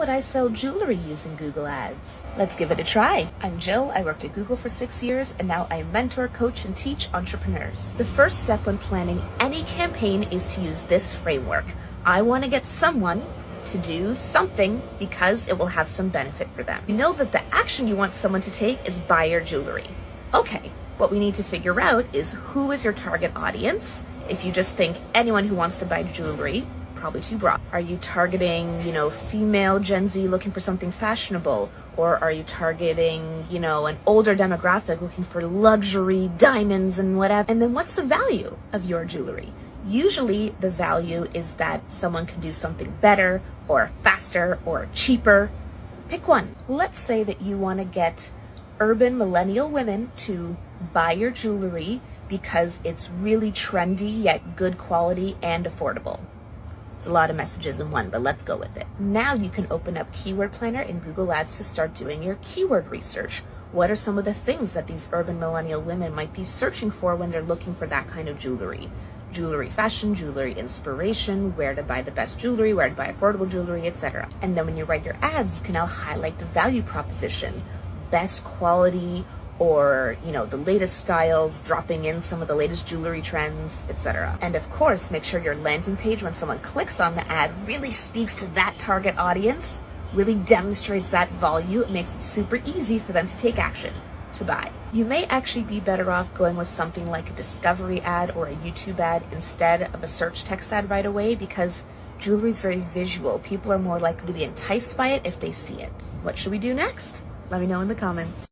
Would I sell jewelry using Google Ads? Let's give it a try. I'm Jill. I worked at Google for 6 years, and now I mentor, coach, and teach entrepreneurs. The first step when planning any campaign is to use this framework. I want to get someone to do something because it will have some benefit for them. You know that the action you want someone to take is buy your jewelry. Okay, what we need to figure out is who is your target audience. If you just think anyone who wants to buy jewelry, probably too broad. Are you targeting, female Gen Z looking for something fashionable? Or are you targeting, an older demographic looking for luxury, diamonds and whatever? And then what's the value of your jewelry? Usually the value is that someone can do something better or faster or cheaper. Pick one. Let's say that you want to get urban millennial women to buy your jewelry because it's really trendy yet good quality and affordable. It's a lot of messages in one, but let's go with it. Now you can open up Keyword Planner in Google Ads to start doing your keyword research. What are some of the things that these urban millennial women might be searching for when they're looking for that kind of jewelry? Jewelry fashion, jewelry inspiration, where to buy the best jewelry, where to buy affordable jewelry, etc. And then when you write your ads, you can now highlight the value proposition, best quality, or the latest styles, dropping in some of the latest jewelry trends, etc. And of course, make sure your landing page, when someone clicks on the ad, really speaks to that target audience, really demonstrates that value. It makes it super easy for them to take action, to buy. You may actually be better off going with something like a discovery ad or a YouTube ad instead of a search text ad right away, because jewelry is very visual. People are more likely to be enticed by it if they see it. What should we do next? Let me know in the comments.